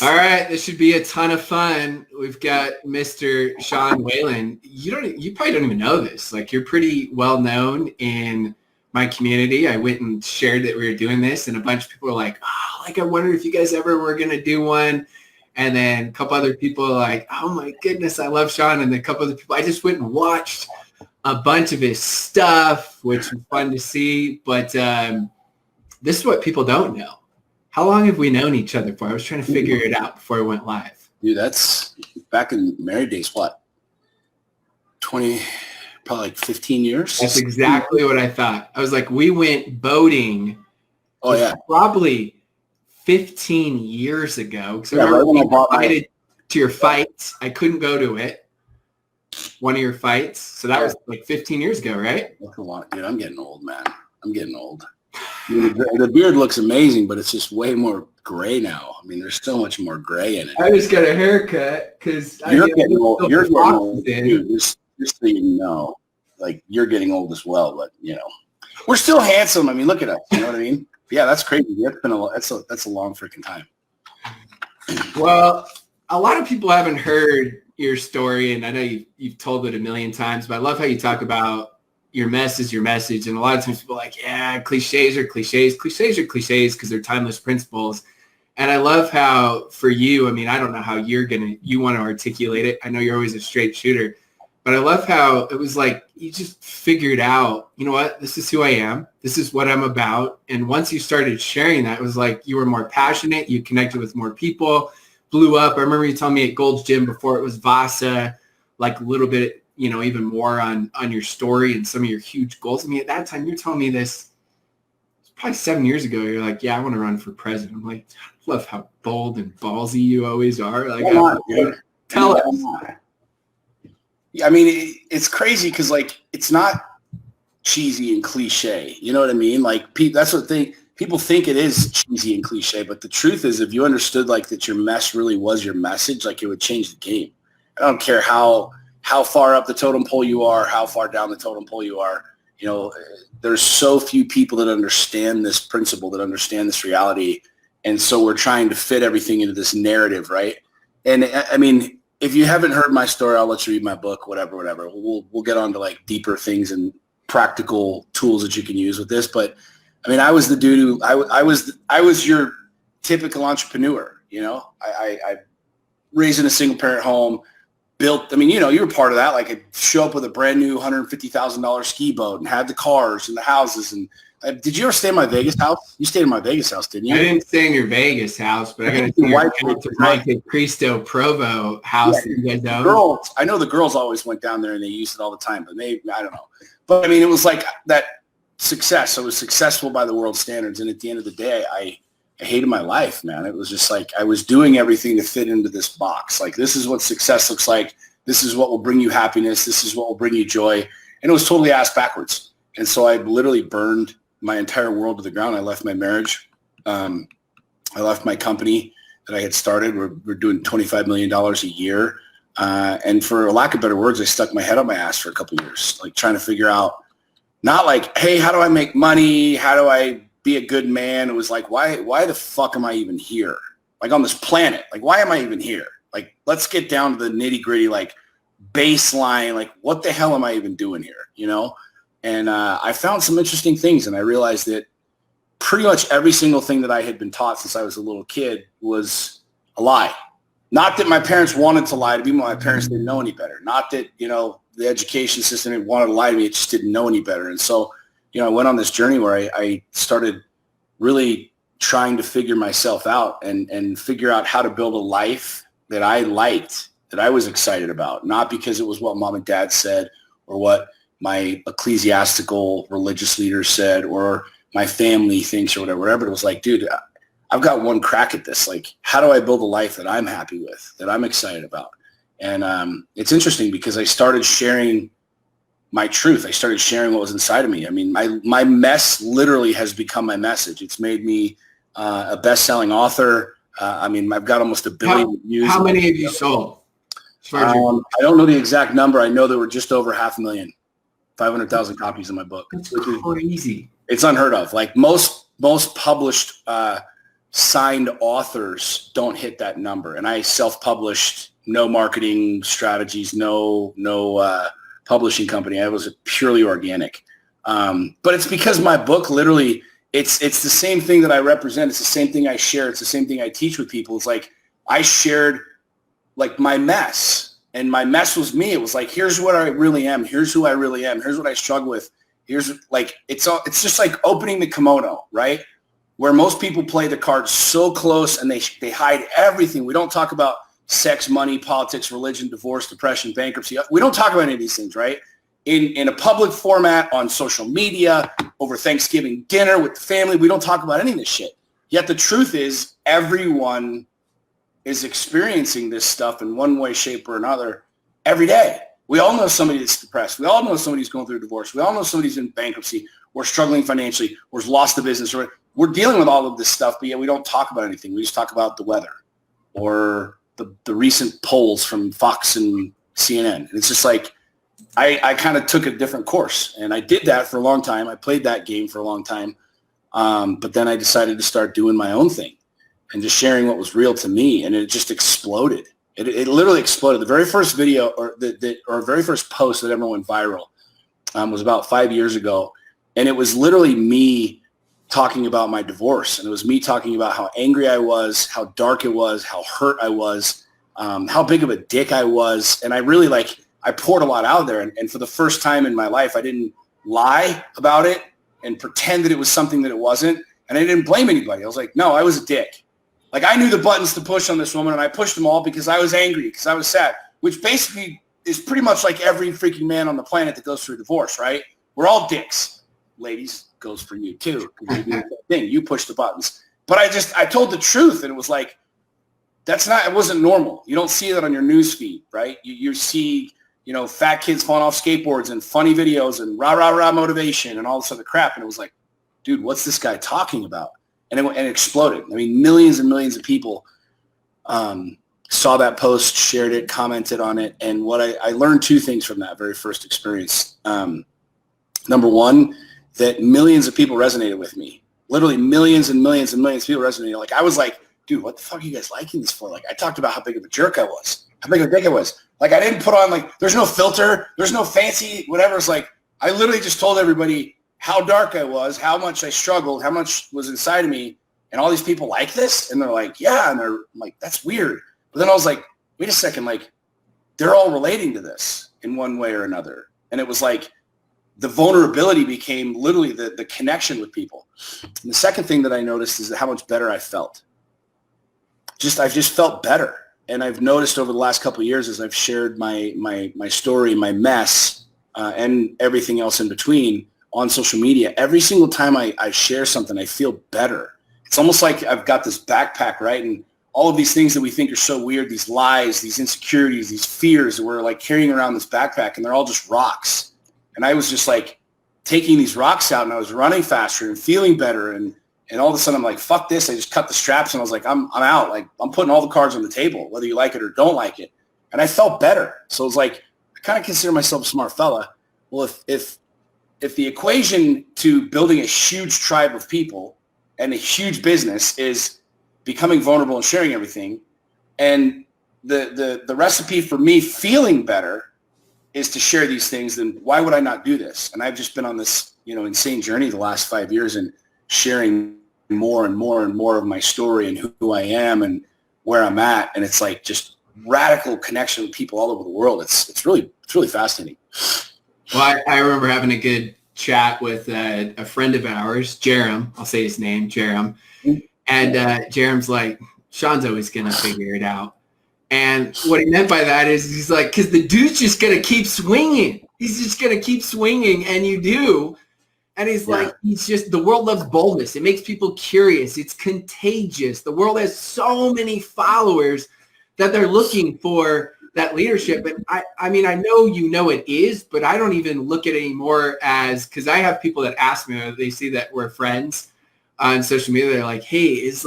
All right, this should be a ton of fun. We've got Mr. Sean Whalen. You probably don't even know this. Like, you're pretty well known in my community. I went and shared that we were doing this, and a bunch of people were like, "Oh, like I wonder if you guys ever were gonna do one." And then a couple other people are like, "Oh my goodness, I love Sean." And then a couple other people, I just went and watched a bunch of his stuff, which was fun to see. But this is what people don't know. How long have we known each other for? I was trying to figure it out before it went live. Dude, that's back in married days, what? 20, probably like 15 years? That's exactly what I thought. I was like, we went boating probably 15 years ago. Because I remember when I got invited to your fights. I couldn't go to it. One of your fights. So that was like 15 years ago, right? Dude, I'm getting old, man. I'm getting old. The beard looks amazing, but it's just way more gray now. I mean, there's so much more gray in it. I just got a haircut because you're getting old. You're getting old, dude. Just so you know, like you're getting old as well. But you know, we're still handsome. I mean, look at us. You know what I mean? Yeah, that's crazy. That's a long freaking time. Well, a lot of people haven't heard your story, and I know you've told it a million times. But I love how you talk about your message, and a lot of times people are like, yeah, cliches are cliches because they're timeless principles. And I love how for you, I mean, I don't know how you want to articulate it. I know you're always a straight shooter, but I love how it was like you just figured out, you know what, this is who I am, this is what I'm about. And once you started sharing that, it was like you were more passionate, you connected with more people, blew up. I remember you telling me at Gold's Gym before it was Vasa, like a little bit, you know, even more on your story and some of your huge goals. I mean, at that time, you're telling me this, it's probably 7 years ago. You're like, yeah, I want to run for president. I'm like, I love how bold and ballsy you always are. Like, tell us. I mean, it's crazy because, like, it's not cheesy and cliche. You know what I mean? Like, that's what people think it is cheesy and cliche. But the truth is, if you understood, like, that your mess really was your message, like, it would change the game. I don't care how far up the totem pole you are, how far down the totem pole you are. You know, there's so few people that understand this principle, that understand this reality. And so we're trying to fit everything into this narrative, right? And I mean, if you haven't heard my story, I'll let you read my book, whatever. We'll get on to like deeper things and practical tools that you can use with this. But I mean, I was the dude who I was your typical entrepreneur. You know, I raised in a single parent home, built, I mean, you know, you were part of that. Like, I'd show up with a brand new $150,000 ski boat and had the cars and the houses. And did you ever stay in my Vegas house? You stayed in my Vegas house, didn't you? I didn't stay in your Vegas house, but I got to see your Monte Cristo Provo house. Yeah, girls, I know the girls always went down there and they used it all the time, but I don't know. But I mean, it was like that success. I was successful by the world standards. And at the end of the day, I hated my life, man. It was just like I was doing everything to fit into this box. Like, this is what success looks like. This is what will bring you happiness. This is what will bring you joy. And it was totally ass backwards. And so I literally burned my entire world to the ground. I left my marriage. I left my company that I had started. We're doing $25 million a year. And for a lack of better words, I stuck my head up my ass for a couple of years, like trying to figure out, not like, hey, how do I make money? How do I be a good man? It was like, why the fuck am I even here? Like, on this planet, like, why am I even here? Like, let's get down to the nitty gritty, like baseline, like, what the hell am I even doing here? You know? And I found some interesting things, and I realized that pretty much every single thing that I had been taught since I was a little kid was a lie. Not that my parents wanted to lie to me, my parents didn't know any better. Not that, you know, the education system wanted to lie to me, it just didn't know any better. And so, you know, I went on this journey where I started really trying to figure myself out and figure out how to build a life that I liked, that I was excited about, not because it was what mom and dad said or what my ecclesiastical religious leaders said or my family thinks or whatever. It was like, dude, I've got one crack at this. Like, how do I build a life that I'm happy with, that I'm excited about? And it's interesting because I started sharing my truth. I started sharing what was inside of me. I mean, my mess literally has become my message. It's made me a best-selling author. I mean, I've got almost 1 billion views. How many have you sold? I don't know the exact number. I know there were just over 500,000, 500,000 copies of my book. That's crazy. It's unheard of. Like most published signed authors don't hit that number. And I self-published, no marketing strategies, no publishing company. I was purely organic. But it's because my book literally, it's the same thing that I represent. It's the same thing I share. It's the same thing I teach with people. It's like I shared like my mess, and my mess was me. It was like, here's what I really am. Here's who I really am. Here's what I struggle with. Here's like, it's just like opening the kimono, right? Where most people play the cards so close and they hide everything. We don't talk about sex, money, politics, religion, divorce, depression, bankruptcy. We don't talk about any of these things, right? In a public format, on social media, over Thanksgiving dinner with the family, we don't talk about any of this shit. Yet the truth is everyone is experiencing this stuff in one way, shape, or another every day. We all know somebody that's depressed. We all know somebody who's going through a divorce. We all know somebody's in bankruptcy or struggling financially or has lost the business. Or we're dealing with all of this stuff, but yet we don't talk about anything. We just talk about the weather or the recent polls from Fox and CNN. And it's just like, I kind of took a different course, and I did that for a long time. I played that game for a long time. But then I decided to start doing my own thing and just sharing what was real to me. And it just exploded. It literally exploded. The very first video or very first post that ever went viral was about 5 years ago. And it was literally me talking about my divorce. And it was me talking about how angry I was, how dark it was, how hurt I was, how big of a dick I was. And I really I poured a lot out there. And for the first time in my life, I didn't lie about it and pretend that it was something that it wasn't. And I didn't blame anybody. I was like, no, I was a dick. Like, I knew the buttons to push on this woman, and I pushed them all because I was angry, because I was sad, which basically is pretty much like every freaking man on the planet that goes through a divorce, right? We're all dicks. Ladies, goes for you too. You do the thing. You push the buttons. But I told the truth, and it was like, it wasn't normal. You don't see that on your news feed, right? You see, fat kids falling off skateboards and funny videos and rah, rah, rah motivation and all this other crap. And it was like, dude, what's this guy talking about? And it exploded. I mean, millions and millions of people saw that post, shared it, commented on it. And what I learned two things from that very first experience. Number one, that millions of people resonated with me. Literally millions and millions and millions of people resonated. Like, I was like, dude, what the fuck are you guys liking this for? Like, I talked about how big of a jerk I was, how big of a dick I was. Like, I didn't put on, there's no filter, there's no fancy whatever. It's like, I literally just told everybody how dark I was, how much I struggled, how much was inside of me. And all these people like this? And they're like, yeah. And I'm like, that's weird. But then I was like, wait a second, they're all relating to this in one way or another. And it was like, the vulnerability became literally the connection with people. And the second thing that I noticed is how much better I felt. I've just felt better. And I've noticed over the last couple of years as I've shared my story, my mess, and everything else in between on social media, every single time I share something, I feel better. It's almost like I've got this backpack, right? And all of these things that we think are so weird, these lies, these insecurities, these fears that we're carrying around this backpack, and they're all just rocks. And I was just taking these rocks out, and I was running faster and feeling better. And all of a sudden I'm like, fuck this. I just cut the straps, and I was like, I'm out. I'm putting all the cards on the table, whether you like it or don't like it. And I felt better. So it was I kind of consider myself a smart fella. Well, if the equation to building a huge tribe of people and a huge business is becoming vulnerable and sharing everything, and the recipe for me feeling better is to share these things, then why would I not do this? And I've just been on this, insane journey the last 5 years and sharing more and more and more of my story and who I am and where I'm at. And it's just radical connection with people all over the world. It's really fascinating. Well, I remember having a good chat with a friend of ours, Jerem. I'll say his name, Jerem. And Jerem's like, Sean's always going to figure it out. And what he meant by that is he's like, because the dude's just going to keep swinging. He's just going to keep swinging, and you do. And he's like, the world loves boldness. It makes people curious. It's contagious. The world has so many followers that they're looking for that leadership. But I mean, I know it is, but I don't even look at it anymore because I have people that ask me, they see that we're friends on social media. They're like, hey, is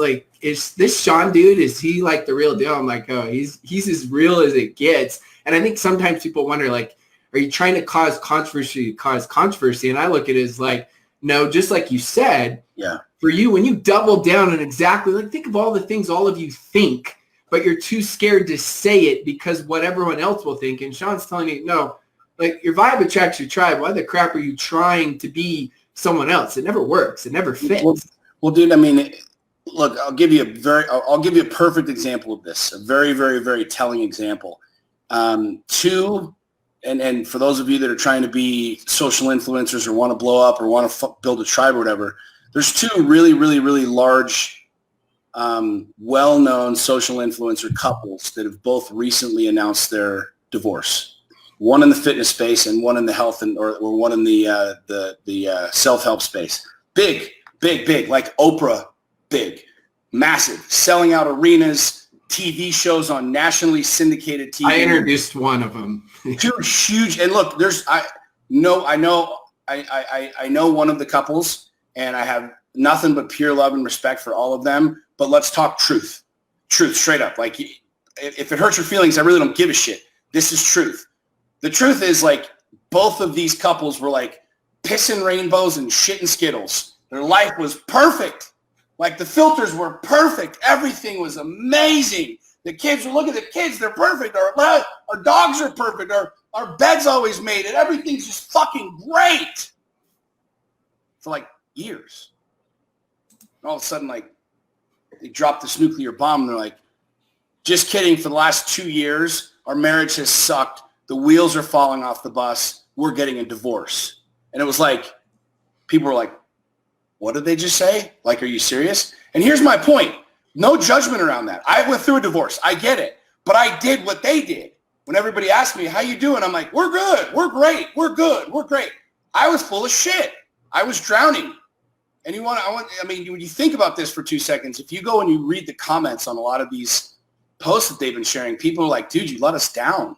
this Sean dude? Is he the real deal? I'm like, oh, he's as real as it gets. And I think sometimes people wonder, are you trying to cause controversy? And I look at it as no, just like you said, for you, when you double down on exactly, like, think of all the things all of you think, but you're too scared to say it because what everyone else will think. And Sean's telling you, no, like, your vibe attracts your tribe. Why the crap are you trying to be someone else? It never works. It never fits. Well, dude, I mean, look, I'll give you a perfect example of this. A very, very, very telling example. And for those of you that are trying to be social influencers or want to blow up or want to build a tribe or whatever, there's two really, really, really large, well-known social influencer couples that have both recently announced their divorce. One in the fitness space and one in the health or one in the self-help space. Big, like Oprah, big, massive, selling out arenas, TV shows on nationally syndicated TV. I introduced one of them. Huge. And look, I know one of the couples, and I have nothing but pure love and respect for all of them. But let's talk truth, straight up. Like, if it hurts your feelings, I really don't give a shit. This is truth. The truth is, like, both of these couples were like pissing rainbows and shitting Skittles. Their life was perfect. Like, the filters were perfect. Everything was amazing. The kids, look at the kids. They're perfect. Our dogs are perfect. Our bed's always made it. Everything's just fucking great. For like years. And all of a sudden, like, they dropped this nuclear bomb. And they're like, just kidding. For the last 2 years, our marriage has sucked. The wheels are falling off the bus. We're getting a divorce. And it was like, people were like, what did they just say? Like, are you serious? And here's my point. No judgment around that. I went through a divorce. I get it. But I did what they did. When everybody asked me, how you doing? I'm like, we're good. We're great. We're good. We're great. I was full of shit. I was drowning. And when you think about this for 2 seconds, if you go and you read the comments on a lot of these posts that they've been sharing, people are like, dude, you let us down.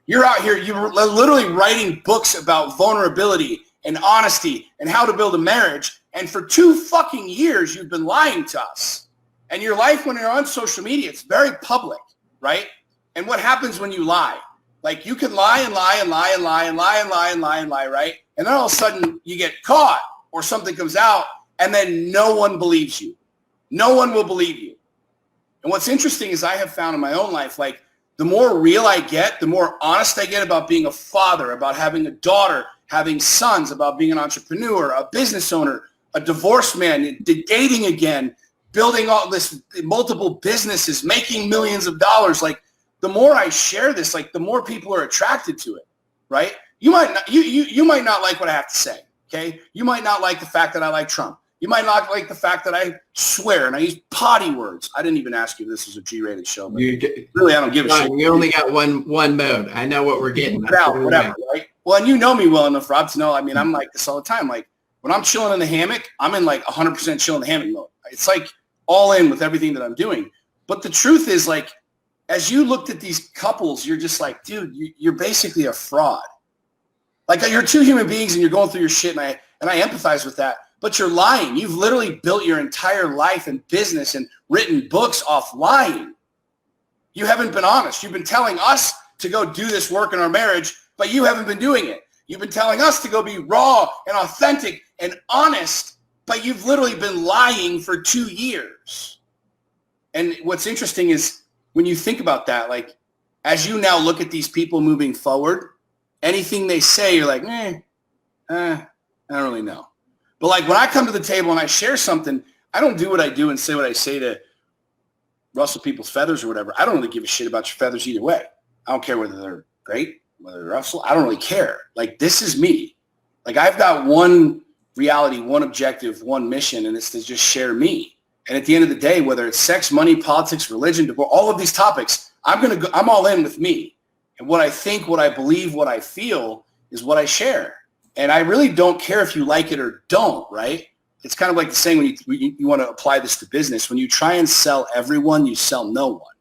You're out here, you're literally writing books about vulnerability and honesty and how to build a marriage. And for 2 fucking years, you've been lying to us. And your life, when you're on social media, it's very public, right? And what happens when you lie? Like, you can lie and lie and lie and lie and lie and lie and lie and lie, right? And then all of a sudden you get caught or something comes out and then no one believes you. No one will believe you. And what's interesting is I have found in my own life, like, the more real I get, the more honest I get about being a father, about having a daughter, having sons, about being an entrepreneur, a business owner, a divorced man, dating again, building all this, multiple businesses, making millions of dollars. Like, the more I share this, like, the more people are attracted to it, right? You might not like what I have to say, okay? You might not like the fact that I like Trump. You might not like the fact that I swear and I use potty words. I didn't even ask you if this was a G-rated show, but really, I don't give a shit. You only got one mode. I know what we're getting. Whatever, right? Well, and you know me well enough, Rob, to know, I mean, I'm like this all the time. Like, when I'm chilling in the hammock, I'm in like 100% chill in the hammock mode. It's like all in with everything that I'm doing. But the truth is, like, as you looked at these couples, you're just like, dude, you're basically a fraud. Like, you're 2 human beings and you're going through your shit, and I empathize with that. But you're lying. You've literally built your entire life and business and written books off lying. You haven't been honest. You've been telling us to go do this work in our marriage, but you haven't been doing it. You've been telling us to go be raw and authentic and honest, but you've literally been lying for 2 years. And what's interesting is when you think about that, like, as you now look at these people moving forward, anything they say, you're like, I don't really know. But, like, when I come to the table and I share something, I don't do what I do and say what I say to rustle people's feathers or whatever. I don't really give a shit about your feathers either way. I don't care whether they're great, whether they're rustle. I don't really care. Like, this is me. Like, I've got one reality, one objective, one mission, and it's to just share me. And at the end of the day, whether it's sex, money, politics, religion, divorce, all of these topics, I'm all in with me. And what I think, what I believe, what I feel is what I share. And I really don't care if you like it or don't, right? It's kind of like the saying when you want to apply this to business. When you try and sell everyone, you sell no one.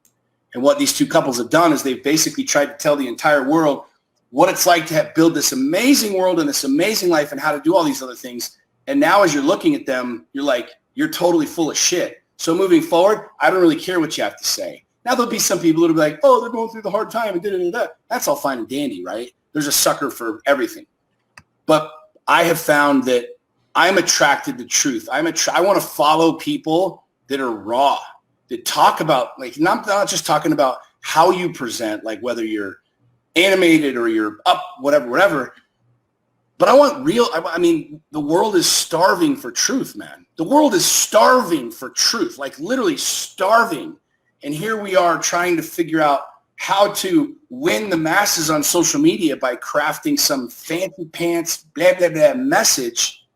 And what these 2 couples have done is they've basically tried to tell the entire world what it's like to build this amazing world and this amazing life and how to do all these other things. And now as you're looking at them, you're like, you're totally full of shit. So moving forward, I don't really care what you have to say. Now, there'll be some people that'll be like, oh, they're going through the hard time and da-da-da-da. That's all fine and dandy, right? There's a sucker for everything. But I have found that I'm attracted to truth. I want to follow people that are raw, that talk about, like, not just talking about how you present, like whether you're animated or you're up, whatever. But I want real, I mean, the world is starving for truth, man. The world is starving for truth, like literally starving. And here we are trying to figure out how to win the masses on social media by crafting some fancy pants, blah, blah, blah message.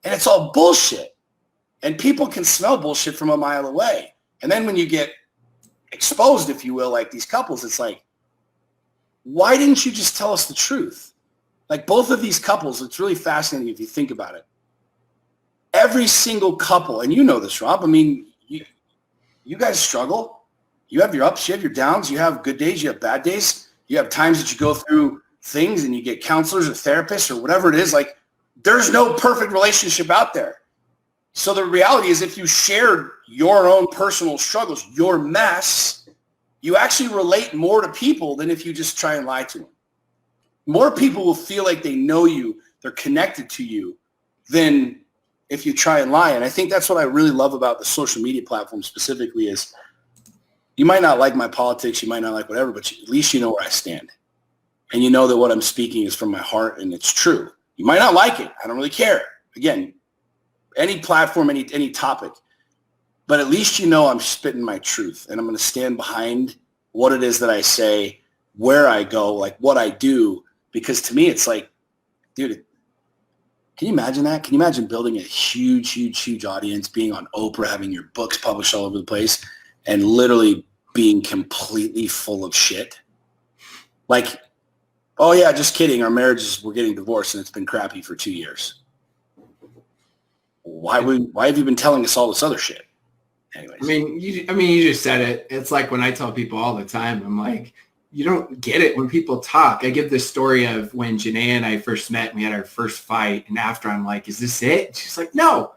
And it's all bullshit. And people can smell bullshit from a mile away. And then when you get exposed, if you will, like these couples, it's like, why didn't you just tell us the truth? Like both of these couples, it's really fascinating if you think about it. Every single couple, and you know this, Rob, I mean, you guys struggle. You have your ups, you have your downs, you have good days, you have bad days. You have times that you go through things and you get counselors or therapists or whatever it is. Like, there's no perfect relationship out there. So the reality is if you shared your own personal struggles, your mess, you actually relate more to people than if you just try and lie to them. More people will feel like they know you, they're connected to you, than if you try and lie. And I think that's what I really love about the social media platform specifically is you might not like my politics, you might not like whatever, but at least you know where I stand. And you know that what I'm speaking is from my heart and it's true. You might not like it. I don't really care. Again, any platform, any topic. But at least you know I'm spitting my truth and I'm going to stand behind what it is that I say, where I go, like what I do. Because to me, it's like, dude, can you imagine that? Can you imagine building a huge audience, being on Oprah, having your books published all over the place, and literally being completely full of shit? Like, oh yeah, just kidding. Our marriages, we're getting divorced and it's been crappy for 2 years. Why have you been telling us all this other shit? Anyways. I mean, you just said it. It's like when I tell people all the time, I'm like, you don't get it when people talk. I give this story of when Janae and I first met and we had our first fight. And after I'm like, is this it? She's like, no,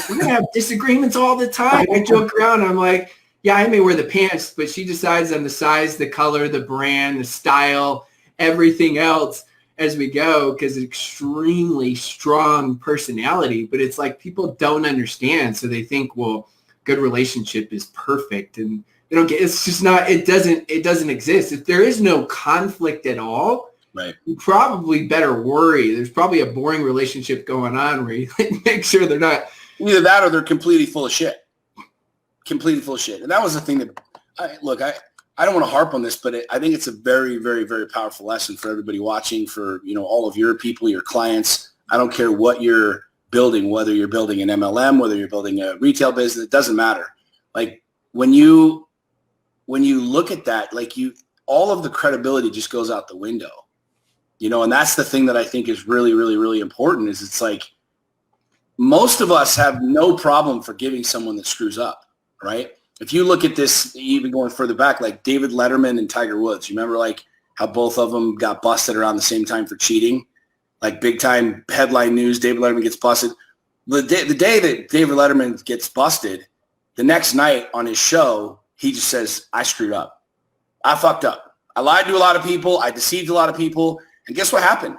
we're going to have disagreements all the time. I joke around. I'm like, yeah, I may wear the pants, but she decides on the size, the color, the brand, the style, everything else as we go because extremely strong personality. But it's like people don't understand. So they think, well, good relationship is perfect. And they don't get, it's just not, it doesn't exist. If there is no conflict at all, right, you probably better worry. There's probably a boring relationship going on where you make sure they're not. Either that or they're completely full of shit. Completely full of shit. And that was the thing that, I don't want to harp on this, but I think it's a very, very, very powerful lesson for everybody watching, for, you know, all of your people, your clients. I don't care what you're building, whether you're building an MLM, whether you're building a retail business, it doesn't matter. Like when you look at that, like all of the credibility just goes out the window, you know, and that's the thing that I think is really, really, really important is it's like most of us have no problem forgiving someone that screws up, right? If you look at this, even going further back, like David Letterman and Tiger Woods, you remember like how both of them got busted around the same time for cheating? Like big time headline news, David Letterman gets busted. The day that David Letterman gets busted, the next night on his show, he just says, I screwed up. I fucked up. I lied to a lot of people. I deceived a lot of people. And guess what happened?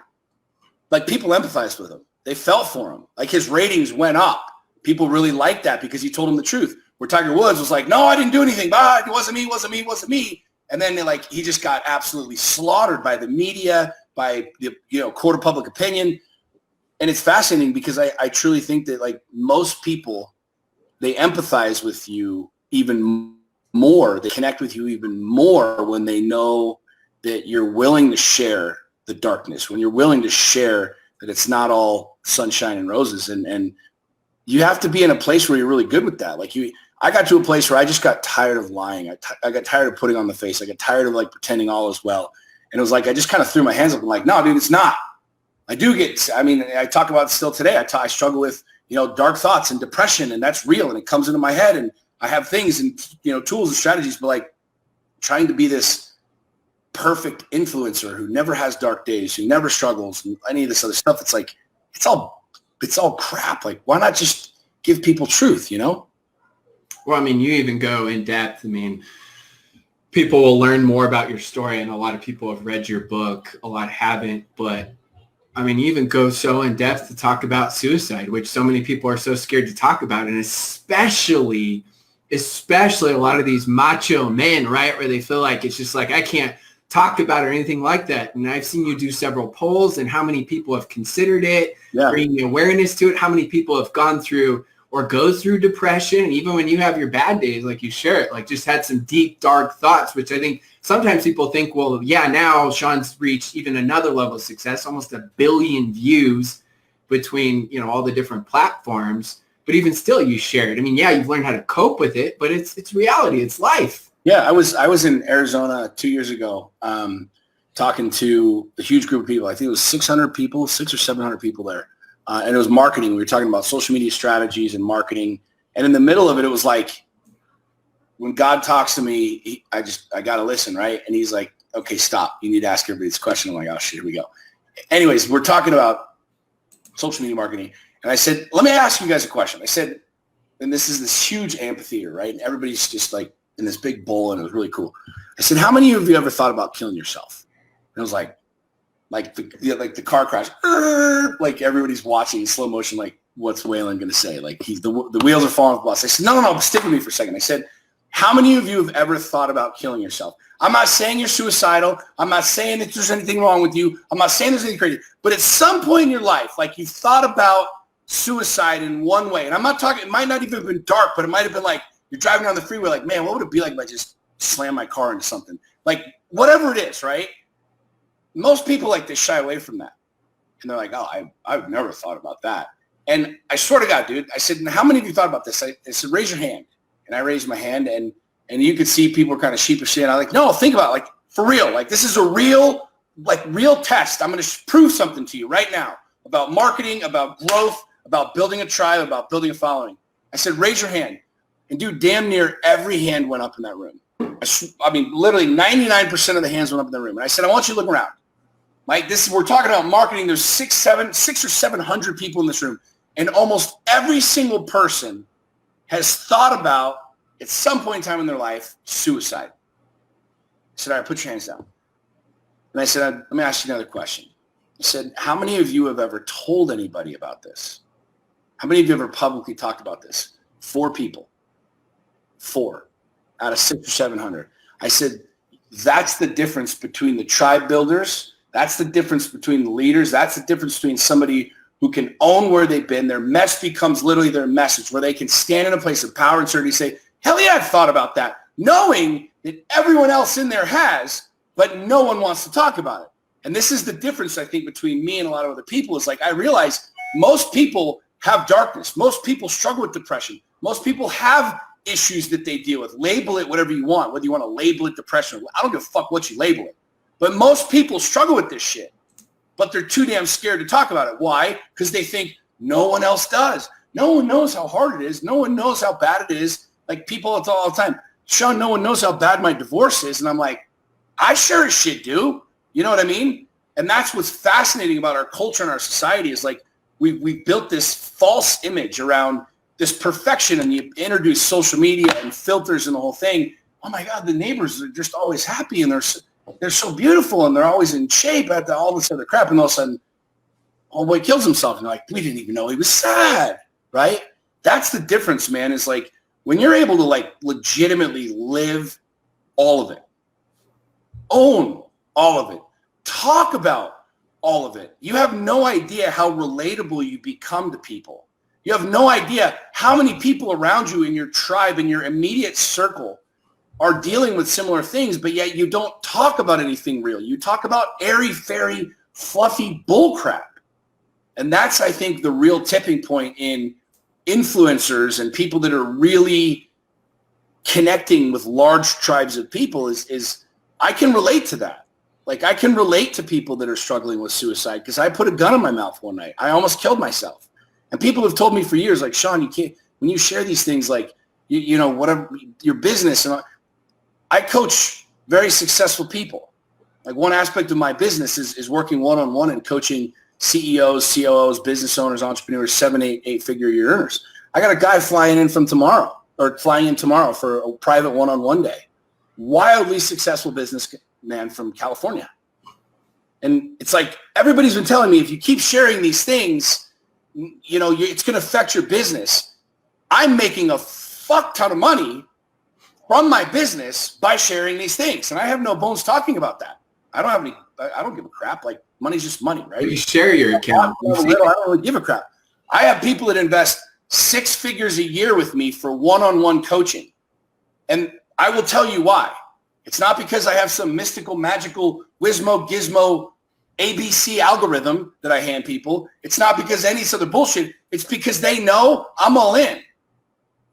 Like people empathized with him. They felt for him. Like his ratings went up. People really liked that because he told them the truth. Where Tiger Woods was like, no, I didn't do anything. It wasn't me. And then like he just got absolutely slaughtered by the media, by the court of public opinion. And it's fascinating because I truly think that like most people, they empathize with you even more. They connect with you even more when they know that you're willing to share the darkness, when you're willing to share that it's not all sunshine and roses. And you have to be in a place where you're really good with that. Like I got to a place where I just got tired of lying. I got tired of putting on the face. I got tired of like pretending all is well. And it was like, I just kind of threw my hands up and like, no, dude, it's not. I talk about it still today. I struggle with, dark thoughts and depression, and that's real. And it comes into my head, and I have things and, tools and strategies, but like trying to be this perfect influencer who never has dark days, who never struggles, and any of this other stuff. It's like, it's all crap. Like, why not just give people truth, Well, I mean, you even go in depth. I mean, people will learn more about your story, and a lot of people have read your book. A lot haven't, but I mean, you even go so in depth to talk about suicide, which so many people are so scared to talk about. And especially a lot of these macho men, right? Where they feel like it's just like, I can't talk about it or anything like that. And I've seen you do several polls and how many people have considered it, bringing awareness to it, how many people have gone through or go through depression. Even when you have your bad days, like you share it, like just had some deep, dark thoughts, which I think sometimes people think, well, yeah, now Sean's reached even another level of success, almost 1 billion views between, all the different platforms. But even still, you share it. I mean, yeah, you've learned how to cope with it, but it's reality. It's life. Yeah, I was in Arizona 2 years ago talking to a huge group of people. I think it was 600 people, 600 or 700 people there. And it was marketing. We were talking about social media strategies and marketing. And in the middle of it, it was like, when God talks to me, I got to listen, right? And he's like, okay, stop. You need to ask everybody this question. I'm like, oh, shit, here we go. Anyways, we're talking about social media marketing. And I said, let me ask you guys a question. I said, and this is this huge amphitheater, right? And everybody's just like in this big bowl, and it was really cool. I said, how many of you ever thought about killing yourself? And it was like the car crash, like everybody's watching in slow motion, like, what's Whalen going to say? Like, the wheels are falling off the bus. I said, no, stick with me for a second. I said, how many of you have ever thought about killing yourself? I'm not saying you're suicidal. I'm not saying that there's anything wrong with you. I'm not saying there's anything crazy. But at some point in your life, like, you've thought about suicide in one way. And I'm not talking, it might not even have been dark, but it might have been like, you're driving down the freeway like, man, what would it be like if I just slam my car into something? Like, whatever it is, right? Most people, like, they shy away from that. And they're like, oh, I've never thought about that. And I swear to God, dude, I said, how many of you thought about this? I said, raise your hand. And I raised my hand, and you could see people were kind of sheepishly. And I'm like, no, think about it. Like, for real. Like, this is a real test. I'm going to prove something to you right now about marketing, about growth, about building a tribe, about building a following. I said, raise your hand. And dude, damn near every hand went up in that room. I mean, literally 99% of the hands went up in the room. And I said, I want you to look around. Like, we're talking about marketing. There's 600 or 700 people in this room. And almost every single person has thought about, at some point in time in their life, suicide. I said, all right, put your hands down. And I said, let me ask you another question. I said, how many of you have ever told anybody about this? How many of you have ever publicly talked about this? 4 people. 4 out of 600 or 700. I said, that's the difference between the tribe builders. That's the difference between the leaders. That's the difference between somebody who can own where they've been. Their mess becomes literally their message, where they can stand in a place of power and certainty and say, hell yeah, I've thought about that, knowing that everyone else in there has, but no one wants to talk about it. And this is the difference, I think, between me and a lot of other people. Is like, I realize most people have darkness. Most people struggle with depression. Most people have issues that they deal with. Label it whatever you want, whether you want to label it depression. I don't give a fuck what you label it. But most people struggle with this shit. But they're too damn scared to talk about it. Why? Because they think no one else does. No one knows how hard it is. No one knows how bad it is. Like, people all the time, Sean, no one knows how bad my divorce is. And I'm like, I sure as shit do. You know what I mean? And that's what's fascinating about our culture and our society is, like, we built this false image around this perfection, and you introduce social media and filters and the whole thing. Oh my God, the neighbors are just always happy, and they're so beautiful, and they're always in shape after all this other crap. And all of a sudden, homeboy kills himself. And you're like, we didn't even know he was sad, right? That's the difference, man, is like, when you're able to, like, legitimately live all of it, own all of it, talk about all of it, you have no idea how relatable you become to people. You have no idea how many people around you in your tribe, in your immediate circle, are dealing with similar things, but yet you don't talk about anything real. You talk about airy-fairy, fluffy bullcrap. And that's, I think, the real tipping point in influencers and people that are really connecting with large tribes of people is I can relate to that. Like, I can relate to people that are struggling with suicide, because I put a gun in my mouth one night. I almost killed myself. And people have told me for years, like, Sean, you can't, when you share these things, like, you know, whatever, your business. And I coach very successful people. Like, one aspect of my business is working one-on-one and coaching CEOs, COOs, business owners, entrepreneurs, 7, 8 figure year earners. I got a guy flying in tomorrow for a private one-on-one day. Wildly successful businessman from California. And it's like, everybody's been telling me, if you keep sharing these things, it's going to affect your business. I'm making a fuck ton of money from my business by sharing these things. And I have no bones talking about that. I don't give a crap. Like, money's just money, right? You share your account. I don't really give a crap. I have people that invest 6 figures a year with me for one-on-one coaching. And I will tell you why. It's not because I have some mystical, magical, whizmo, gizmo, ABC algorithm that I hand people. It's not because any other bullshit. It's because they know I'm all in.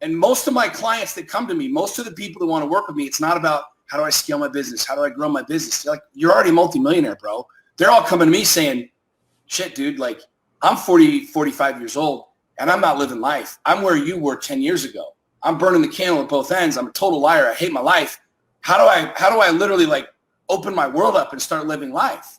And most of my clients that come to me, most of the people that want to work with me, it's not about how do I scale my business? How do I grow my business? They're like, you're already a multimillionaire, bro. They're all coming to me saying, shit, dude, like, I'm 40, 45 years old, and I'm not living life. I'm where you were 10 years ago. I'm burning the candle at both ends. I'm a total liar. I hate my life. How do I literally, like, open my world up and start living life?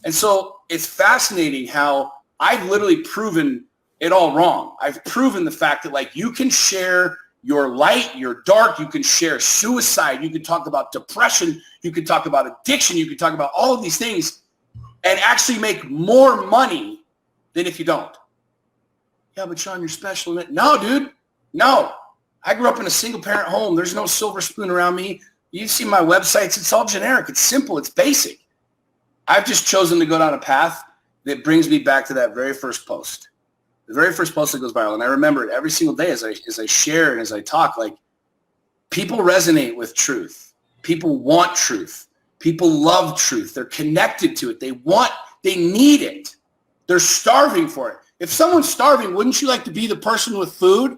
And so it's fascinating how I've literally proven it all wrong. I've proven the fact that, like, you can share your light, your dark, you can share suicide, you can talk about depression, you can talk about addiction, you can talk about all of these things and actually make more money than if you don't. Yeah, but Sean, you're special. No, dude, no. I grew up in a single parent home. There's no silver spoon around me. You see my websites, it's all generic. It's simple. It's basic. I've just chosen to go down a path that brings me back to that very first post. The very first post that goes viral. And I remember it every single day as I share and as I talk, like, people resonate with truth. People want truth. People love truth. They're connected to it. They need it. They're starving for it. If someone's starving, wouldn't you like to be the person with food?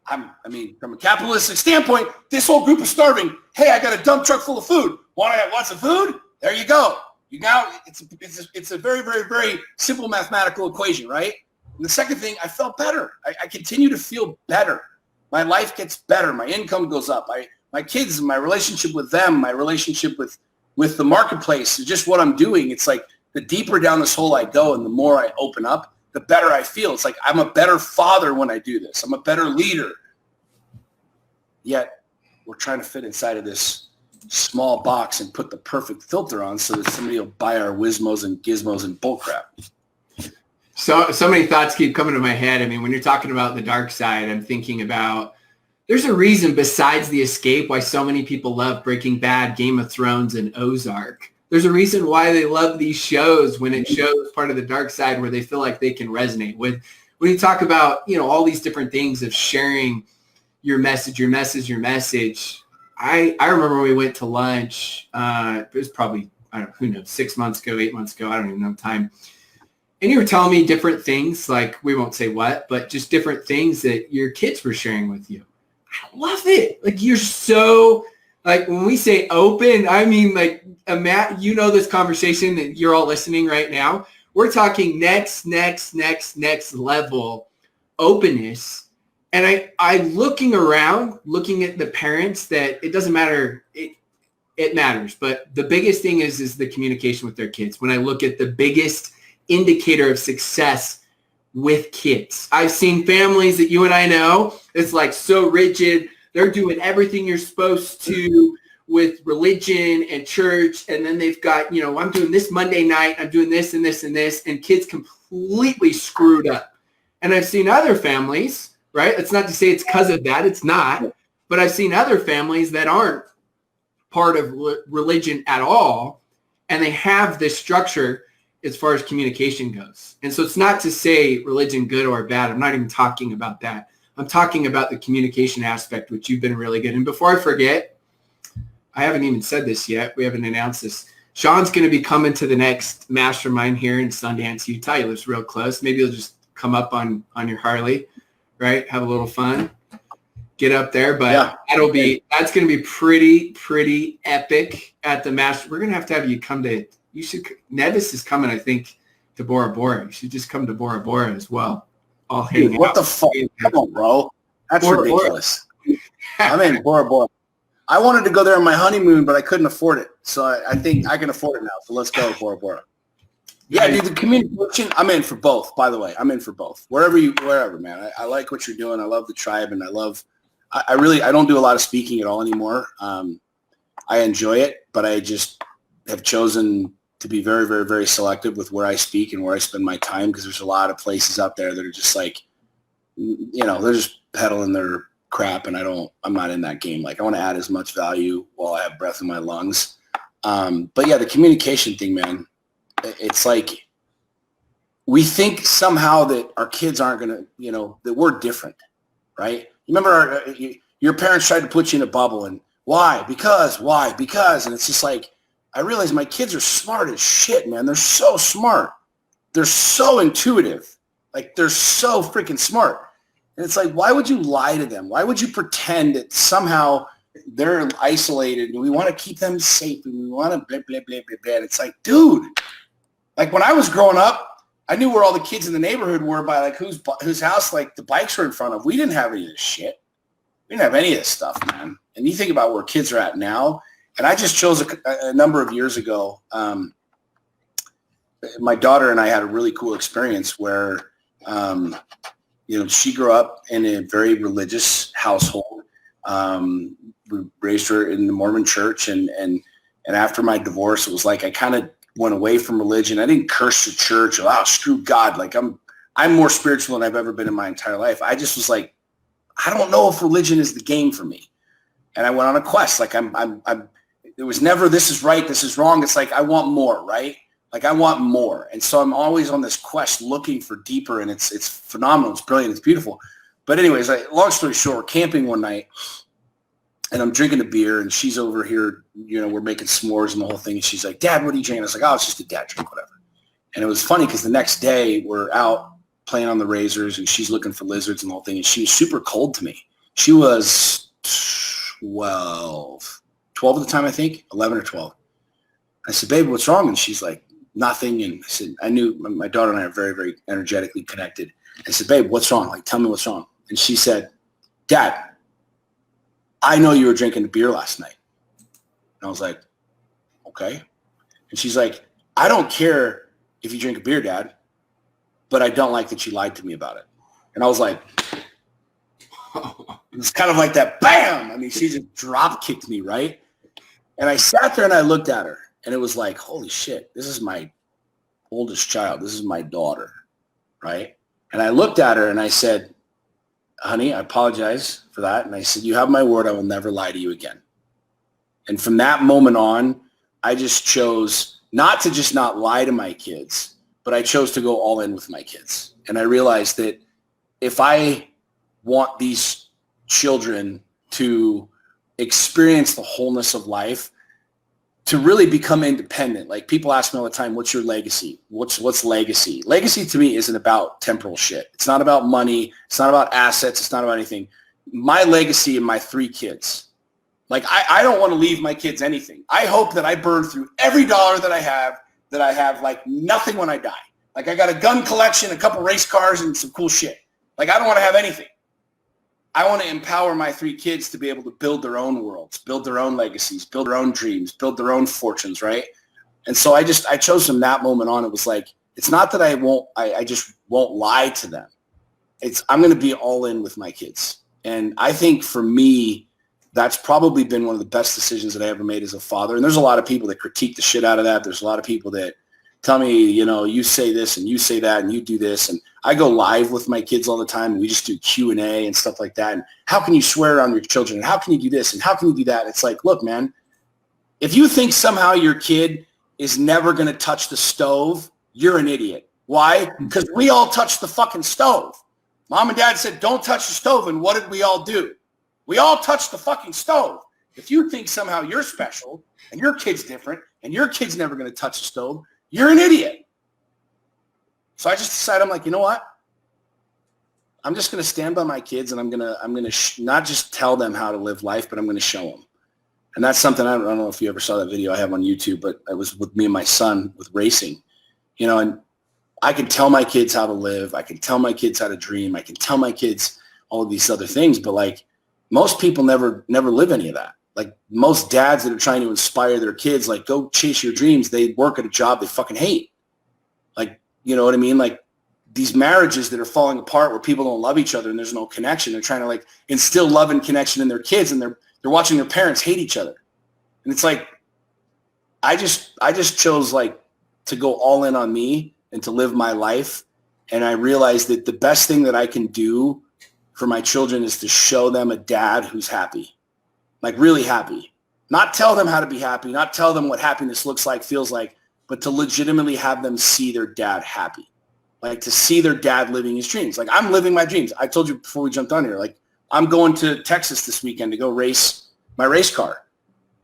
I mean, from a capitalistic standpoint, this whole group is starving. Hey, I got a dump truck full of food. Want some food? There you go. It's a very, very, very simple mathematical equation, right? And the second thing, I felt better. I continue to feel better. My life gets better. My income goes up. My kids, my relationship with them, my relationship with the marketplace, just what I'm doing. It's like the deeper down this hole I go and the more I open up, the better I feel. It's like I'm a better father when I do this. I'm a better leader. Yet we're trying to fit inside of this small box and put the perfect filter on so that somebody will buy our whizmos and gizmos and bullcrap. So many thoughts keep coming to my head. I mean, when you're talking about the dark side, I'm thinking about there's a reason besides the escape why so many people love Breaking Bad, Game of Thrones, and Ozark. There's a reason why they love these shows when it shows part of the dark side where they feel like they can resonate with. When you talk about, all these different things of sharing your message. I remember when we went to lunch. It was probably, I don't know, who knows, 6 months ago, 8 months ago. I don't even know time. And you were telling me different things, like we won't say what, but just different things that your kids were sharing with you. I love it. Like, you're so, like, when we say open, I mean, like, this conversation that you're all listening right now. We're talking next level openness. And I looking around, looking at the parents, that it doesn't matter. It matters. But the biggest thing is the communication with their kids. When I look at the biggest indicator of success with kids, I've seen families that you and I know, it's like so rigid. They're doing everything you're supposed to with religion and church. And then they've got, I'm doing this Monday night, I'm doing this and this and this, and kids completely screwed up. And I've seen other families, right? It's not to say it's because of that. It's not. But I've seen other families that aren't part of religion at all, and they have this structure as far as communication goes. And so it's not to say religion good or bad. I'm not even talking about that. I'm talking about the communication aspect, which you've been really good. And before I forget, I haven't even said this yet. We haven't announced this. Sean's going to be coming to the next mastermind here in Sundance, Utah. He lives real close. Maybe he'll just come up on your Harley, right? Have a little fun. Get up there. But yeah, that's going to be pretty epic at the master. We're going to have you come to, Nevis is coming, I think, to Bora Bora. You should just come to Bora Bora as well. All hang out. What the fuck? Come on, bro. That's Bora ridiculous. I'm in Bora Bora. I wanted to go there on my honeymoon, but I couldn't afford it. So I think I can afford it now. So let's go to Bora Bora. Yeah, dude, the communication, I'm in for both, by the way. I'm in for both. Wherever, man. I like what you're doing. I love the tribe, and I don't do a lot of speaking at all anymore. I enjoy it, but I just have chosen to be very, very, very selective with where I speak and where I spend my time, because there's a lot of places out there that are just like, they're just peddling their crap, and I'm not in that game. Like, I want to add as much value while I have breath in my lungs. But yeah, the communication thing, man, it's like we think somehow that our kids aren't going to, that we're different, right? You remember your parents tried to put you in a bubble, and why? Because. And it's just like, I realize my kids are smart as shit, man. They're so smart. They're so intuitive. Like, they're so freaking smart. And it's like, why would you lie to them? Why would you pretend that somehow they're isolated and we want to keep them safe and we want to blah, blah, blah, blah, blah. It's like, dude, like when I was growing up, I knew where all the kids in the neighborhood were by like whose house like the bikes were in front of. We didn't have any of this shit. We didn't have any of this stuff, man. And you think about where kids are at now. And I just chose a number of years ago. My daughter and I had a really cool experience where, she grew up in a very religious household. We raised her in the Mormon church, and after my divorce, it was like I kind of went away from religion. I didn't curse the church. Oh, screw God! Like I'm more spiritual than I've ever been in my entire life. I just was like, I don't know if religion is the game for me, and I went on a quest. Like it was never this is right, this is wrong. It's like I want more, right? Like I want more, and so I'm always on this quest looking for deeper, and it's phenomenal, it's brilliant, it's beautiful. But anyways, long story short, we're camping one night. And I'm drinking a beer, and she's over here, we're making s'mores and the whole thing. And she's like, Dad, what are you drinking? I was like, oh, it's just a dad drink, whatever. And it was funny because the next day we're out playing on the razors, and she's looking for lizards and the whole thing. And she was super cold to me. She was 12 at the time, I think, 11 or 12. I said, babe, what's wrong? And she's like, nothing. And I said, I knew my daughter and I are very, very energetically connected. I said, babe, what's wrong? Like, tell me what's wrong. And she said, Dad, I know you were drinking a beer last night. And I was like, okay. And she's like, I don't care if you drink a beer, Dad, but I don't like that you lied to me about it. And I was like, it's kind of like that, bam. I mean, she just drop kicked me, right? And I sat there and I looked at her, and it was like, holy shit, this is my oldest child. This is my daughter, right? And I looked at her and I said, honey, I apologize for that. And I said, you have my word. I will never lie to you again. And from that moment on, I just chose not to just not lie to my kids, but I chose to go all in with my kids. And I realized that if I want these children to experience the wholeness of life, to really become independent. Like people ask me all the time, what's your legacy? What's legacy? Legacy to me isn't about temporal shit. It's not about money. It's not about assets. It's not about anything. My legacy and my 3 kids. Like I don't want to leave my kids anything. I hope that I burn through every dollar that I have like nothing when I die. Like I got a gun collection, a couple race cars, and some cool shit. Like I don't want to have anything. I want to empower my 3 kids to be able to build their own worlds, build their own legacies, build their own dreams, build their own fortunes, right? And so I chose from that moment on. It was like, it's not that I just won't lie to them. I'm going to be all in with my kids. And I think for me, that's probably been one of the best decisions that I ever made as a father. And there's a lot of people that critique the shit out of that. There's a lot of people that tell me, you say this and you say that and you do this. And I go live with my kids all the time. And we just do Q&A and stuff like that. And how can you swear on your children? And how can you do this? And how can you do that? It's like, look, man, if you think somehow your kid is never going to touch the stove, you're an idiot. Why? Because we all touch the fucking stove. Mom and Dad said, don't touch the stove. And what did we all do? We all touched the fucking stove. If you think somehow you're special and your kid's different and your kid's never going to touch the stove, you're an idiot. So I just decided, I'm like, you know what? I'm just going to stand by my kids, and I'm going to not just tell them how to live life, but I'm going to show them. And that's something, I don't know if you ever saw that video I have on YouTube, but it was with me and my son with racing, and I can tell my kids how to live. I can tell my kids how to dream. I can tell my kids all of these other things, but like most people never live any of that. Like most dads that are trying to inspire their kids, like go chase your dreams. They work at a job they fucking hate. Like, you know what I mean? Like these marriages that are falling apart where people don't love each other and there's no connection. They're trying to like instill love and connection in their kids, and they're watching their parents hate each other. And it's like, I just chose like to go all in on me and to live my life. And I realized that the best thing that I can do for my children is to show them a dad who's happy, like really happy. Not tell them how to be happy, not tell them what happiness looks like, feels like, but to legitimately have them see their dad happy. Like to see their dad living his dreams. Like I'm living my dreams. I told you before we jumped on here, like I'm going to Texas this weekend to go race my race car.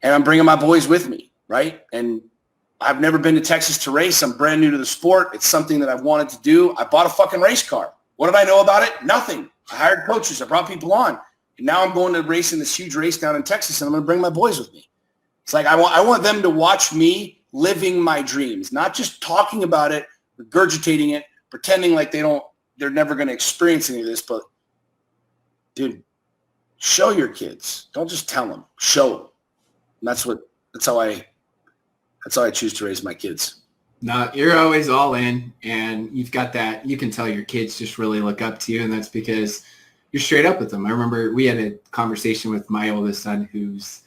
And I'm bringing my boys with me, right? And I've never been to Texas to race. I'm brand new to the sport. It's something that I've wanted to do. I bought a fucking race car. What did I know about it? Nothing. I hired coaches. I brought people on. And now I'm going to race in this huge race down in Texas, and I'm going to bring my boys with me. It's like I want them to watch me living my dreams, not just talking about it, regurgitating it, pretending like they're never going to experience any of this. But, dude, show your kids. Don't just tell them. Show them. And that's how I choose to raise my kids. No, you're always all in, and you've got that. You can tell your kids just really look up to you, and that's because you're straight up with them. I remember we had a conversation with my oldest son who's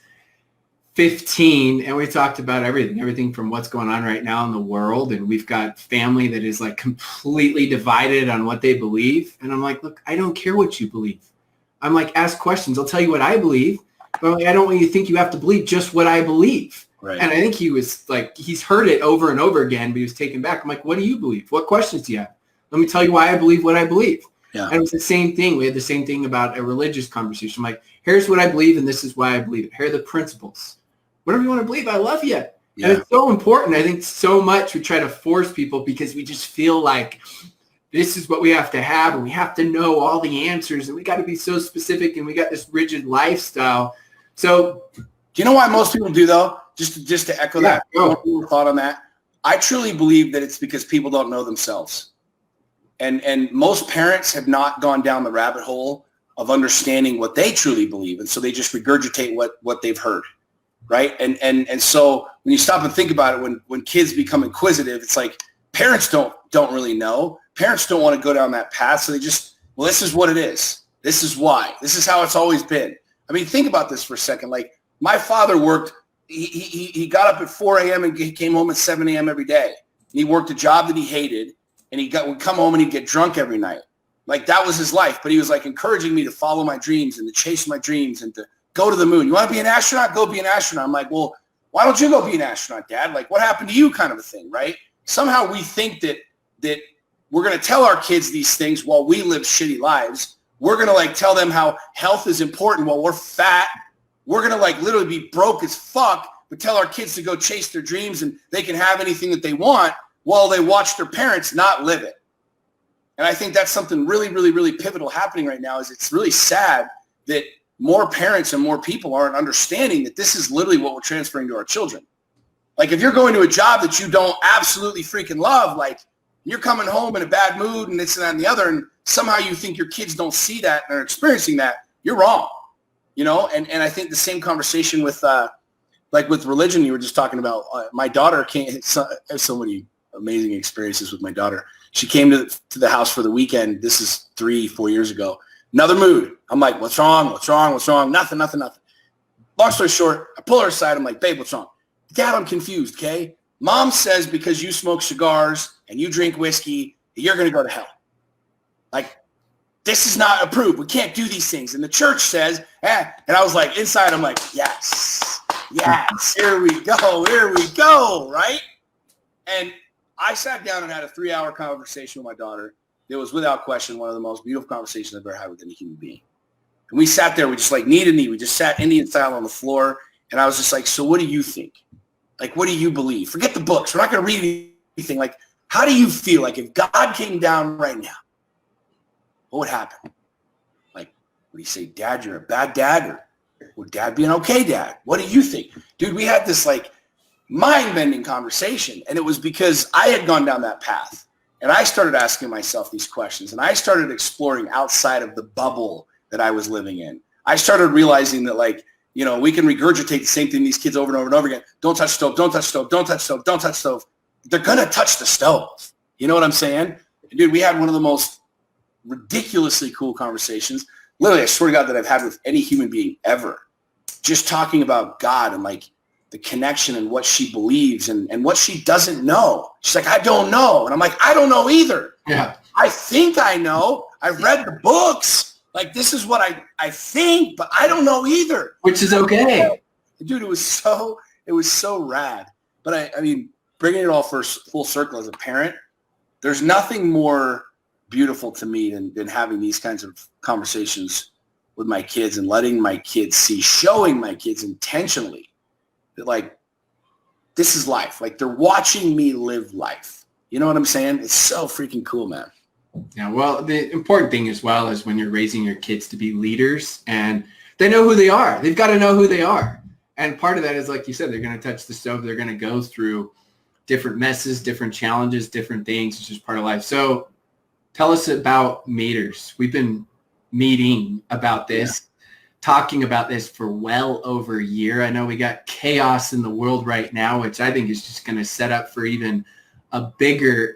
15, and we talked about everything from what's going on right now in the world, and we've got family that is like completely divided on what they believe. And I'm like, look, I don't care what you believe. I'm like, ask questions. I'll tell you what I believe, but I'm like, I don't want you to think you have to believe just what I believe. Right. And I think he was like, he's heard it over and over again, but he was taken back. I'm like, what do you believe? What questions do you have? Let me tell you why I believe what I believe. Yeah. And it was the same thing. We had the same thing about a religious conversation. I'm like, here's what I believe, and this is why I believe it. Here are the principles. Whatever you want to believe, I love you. Yeah. And it's so important. I think so much we try to force people because we just feel like this is what we have to have, and we have to know all the answers, and we got to be so specific, and we got this rigid lifestyle. So do you know why most people do, though? Just to echo that, thought on that. I truly believe that it's because people don't know themselves. And most parents have not gone down the rabbit hole of understanding what they truly believe. And so they just regurgitate what they've heard. Right. And so when you stop and think about it, when kids become inquisitive, it's like parents don't really know. Parents don't want to go down that path. So they just, well, this is what it is. This is why. This is how it's always been. I mean, think about this for a second. Like my father worked, he got up at 4 a.m. and he came home at 7 a.m. every day. He worked a would he hated, and would come home and he'd get drunk every night. Like that was his life. But he was like encouraging me to follow my dreams and to chase my dreams and to go to the moon. You want to be an astronaut? Go be an astronaut. I'm like, well, why don't you go be an astronaut, Dad? Like, what happened to you kind of a thing, right? Somehow we think that we're going to tell our kids these things while we live shitty lives. We're going to like tell them how health is important while we're fat. We're going to like literally be broke as fuck, but tell our kids to go chase their dreams and they can have anything that they want while they watch their parents not live it. And I think that's something really, really, really pivotal happening right now. Is it's really sad that more parents and more people aren't understanding that this is literally what we're transferring to our children. Like if you're going to a job that you don't absolutely freaking love, like you're coming home in a bad mood and this and that and the other, and somehow you think your kids don't see that and are experiencing that, you're wrong. You know, and I think the same conversation with like with religion you were just talking about. My daughter has so many amazing experiences with my daughter. She came to the house for the weekend. This is 3-4 years ago. Another mood. I'm like, what's wrong? What's wrong? What's wrong? Nothing. Long story short, I pull her aside. I'm like, babe, what's wrong? Dad, I'm confused, okay? Mom says because you smoke cigars and you drink whiskey, you're going to go to hell. Like, this is not approved. We can't do these things. And the church says, and I was like, inside, I'm like, yes, here we go, right? And I sat down and had a 3-hour conversation with my daughter. It was without question one of the most beautiful conversations I've ever had with any human being. And we sat there, we just like knee to knee. We just sat Indian style on the floor. And I was just like, so what do you think? Like, what do you believe? Forget the books. We're not going to read anything. Like, how do you feel? Like, if God came down right now, what would happen? Like, would he say, Dad, you're a bad dad? Or would Dad be an okay dad? What do you think? Dude, we had this, like, mind-bending conversation. And it was because I had gone down that path. And I started asking myself these questions. And I started exploring outside of the bubble that I was living in. I started realizing that, like, you know, we can regurgitate the same thing these kids over and over and over again. Don't touch stove, don't touch stove, don't touch stove, don't touch stove. They're going to touch the stove. You know what I'm saying? Dude, we had one of the most ridiculously cool conversations. Literally, I swear to God, that I've had with any human being ever. Just talking about God and, like, the connection and what she believes and what she doesn't know. She's like, I don't know. And I'm like, I don't know either. Yeah. I think I know. I've read the books. Like, this is what I think, but I don't know either. Which is okay. Dude, it was so rad. But I mean, bringing it all full circle as a parent, there's nothing more beautiful to me than having these kinds of conversations with my kids and letting my kids see, showing my kids intentionally that, like, this is life. Like, they're watching me live life. You know what I'm saying? It's so freaking cool, man. Yeah, well, the important thing as well is when you're raising your kids to be leaders and they know who they are. They've got to know who they are. And part of that is, like you said, they're going to touch the stove. They're going to go through different messes, different challenges, different things. It's just part of life. So tell us about meters. We've been meeting about this, talking about this for well over a year. I know we got chaos in the world right now, which I think is just going to set up for even a bigger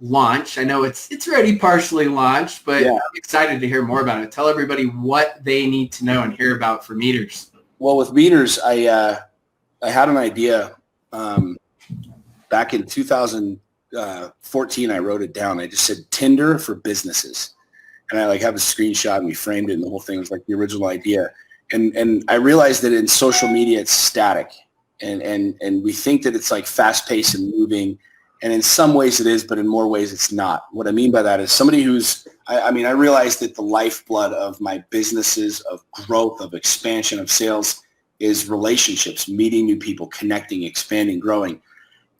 launch. I know it's already partially launched, but I'm excited to hear more about it. Tell everybody what they need to know and hear about for meters. Well, with meters, I had an idea back in 2014. I wrote it down. I just said Tinder for businesses, and I have a screenshot and we framed it, and the whole thing was like the original idea. And I realized that in social media it's static, and we think that it's like fast paced and moving. And in some ways it is, but in more ways it's not. What I mean by that is somebody I realized that the lifeblood of my businesses, of growth, of expansion, of sales is relationships, meeting new people, connecting, expanding, growing.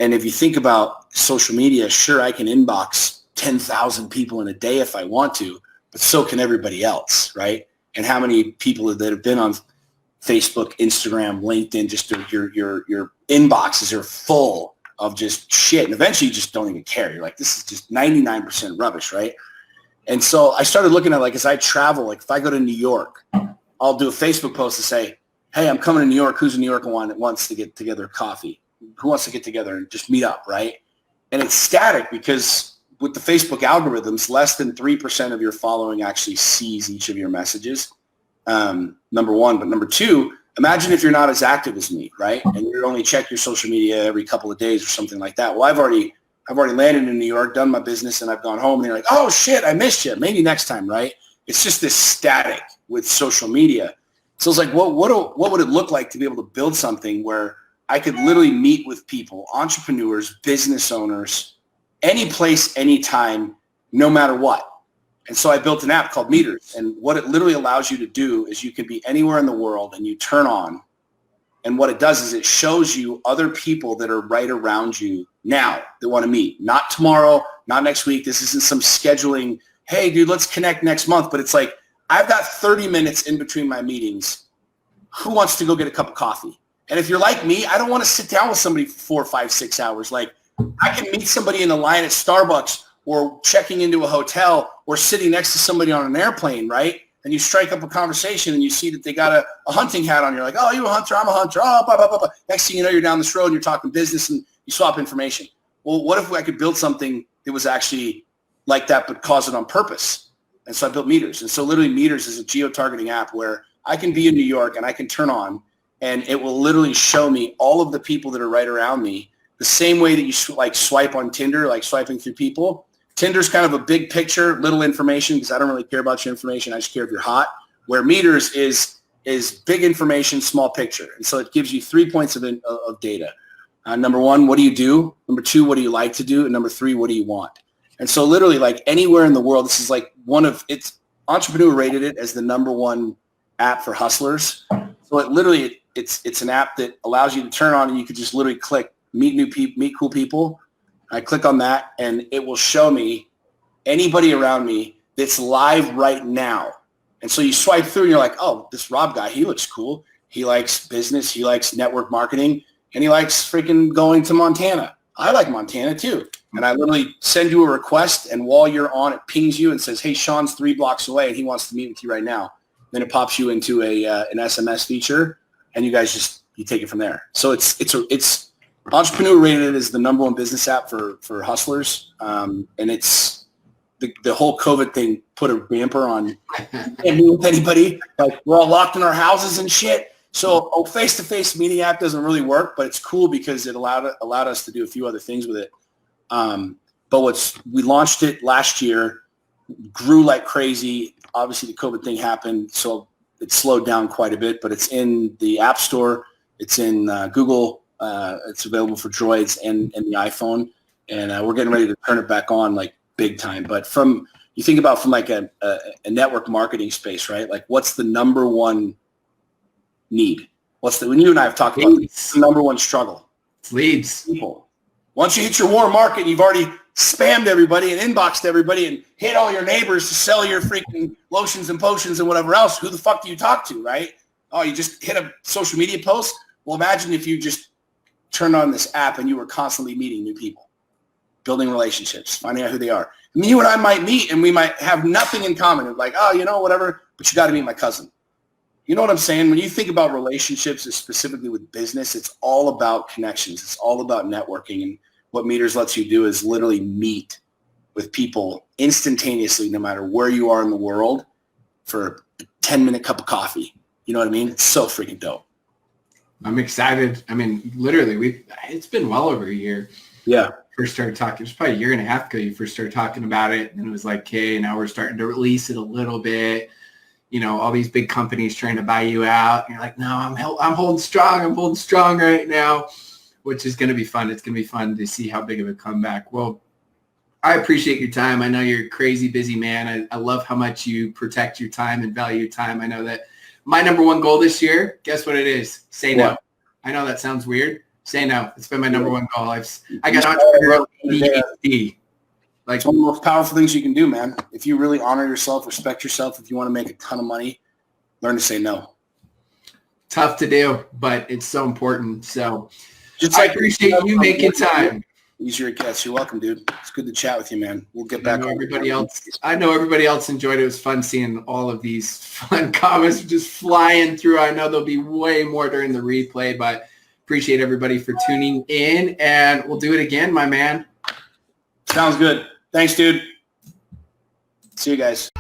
And if you think about social media, sure, I can inbox 10,000 people in a day if I want to, but so can everybody else, right? And how many people that have been on Facebook, Instagram, LinkedIn, just your inboxes are full of just shit. And eventually you just don't even care. You're like, this is just 99% rubbish, right? And so I started looking at, like, as I travel, like if I go to New York, I'll do a Facebook post to say, hey, I'm coming to New York. Who's in New York and wants to get together coffee? Who wants to get together and just meet up, right? And it's static because with the Facebook algorithms, less than 3% of your following actually sees each of your messages, number one. But number two, imagine if you're not as active as me, right? And you only check your social media every couple of days or something like that. Well, I've already landed in New York, done my business, and I've gone home. And you're like, oh, shit, I missed you. Maybe next time, right? It's just this static with social media. So it's like, what would it look like to be able to build something where I could literally meet with people, entrepreneurs, business owners, any place, anytime, no matter what? And so I built an app called Meters. And what it literally allows you to do is you can be anywhere in the world and you turn on. And what it does is it shows you other people that are right around you now that want to meet. Not tomorrow, not next week. This isn't some scheduling, hey, dude, let's connect next month. But it's like, I've got 30 minutes in between my meetings. Who wants to go get a cup of coffee? And if you're like me, I don't want to sit down with somebody for 4, 5, 6 hours. Like, I can meet somebody in the line at Starbucks or checking into a hotel or sitting next to somebody on an airplane, right? And you strike up a conversation and you see that they got a hunting hat on. You're like, oh, you a hunter? I'm a hunter. Oh, blah, blah, blah, blah. Next thing you know, you're down this road and you're talking business and you swap information. Well, what if I could build something that was actually like that but cause it on purpose? And so I built Meters. And so literally Meters is a geo-targeting app where I can be in New York and I can turn on and it will literally show me all of the people that are right around me the same way that you swipe on Tinder, like swiping through people. Tinder's kind of a big picture, little information because I don't really care about your information. I just care if you're hot. Where Meters is big information, small picture. And so it gives you 3 points of data. Number one, what do you do? Number two, what do you like to do? And number three, what do you want? And so literally like anywhere in the world, this is like Entrepreneur rated it as the #1 app for hustlers. So it literally, it's an app that allows you to turn on and you could just literally click meet new people, meet cool people. I click on that and it will show me anybody around me that's live right now. And so you swipe through and you're like, oh, this Rob guy, he looks cool. He likes business. He likes network marketing and he likes freaking going to Montana. I like Montana too. And I literally send you a request and while you're on, it pings you and says, hey, Sean's 3 blocks away and he wants to meet with you right now. Then it pops you into an SMS feature and you guys you take it from there. So it's Entrepreneur rated as the #1 business app for hustlers. And it's the whole COVID thing put a damper on can't meet with anybody. Like we're all locked in our houses and shit. So a face-to-face meeting app doesn't really work, but it's cool because it allowed us to do a few other things with it. But we launched it last year, grew like crazy. Obviously, the COVID thing happened, so it slowed down quite a bit. But it's in the App Store, it's in Google, it's available for Droids and the iPhone, and we're getting ready to turn it back on like big time. But you think about from like a network marketing space, right? Like, what's the number one need? When you and I have talked about the number one struggle? It's leads. People. Once you hit your warm market, you've already spammed everybody and inboxed everybody and hit all your neighbors to sell your freaking lotions and potions and whatever else. Who the fuck do you talk to, right? Oh, you just hit a social media post? Well, imagine if you just turned on this app and you were constantly meeting new people, building relationships, finding out who they are. I mean, you and I might meet and we might have nothing in common. Like, oh, whatever, but you got to meet my cousin. You know what I'm saying? When you think about relationships, specifically with business, it's all about connections. It's all about networking. And what Meters lets you do is literally meet with people instantaneously, no matter where you are in the world, for a 10-minute cup of coffee. You know what I mean? It's so freaking dope. I'm excited. I mean, literally, it's been well over a year. Yeah. First started talking. It was probably a year and a half ago you first started talking about it. And it was like, okay, now we're starting to release it a little bit. All these big companies trying to buy you out. And you're like, no, I'm holding strong. I'm holding strong right now, which is going to be fun. It's going to be fun to see how big of a comeback. Well, I appreciate your time. I know you're a crazy busy man. I love how much you protect your time and value your time. I know that my number one goal this year, guess what it is? Say no. I know that sounds weird. Say no. It's been my number one goal. I got entrepreneurial ADHD. Like, it's one of the most powerful things you can do, man. If you really honor yourself, respect yourself, if you want to make a ton of money, learn to say no. Tough to do, but it's so important. So I appreciate you making time. Easier guests. You're welcome, dude. It's good to chat with you, man. We'll get back on. I know everybody else enjoyed it. It was fun seeing all of these fun comments just flying through. I know there'll be way more during the replay, but appreciate everybody for tuning in, and we'll do it again, my man. Sounds good. Thanks, dude. See you guys.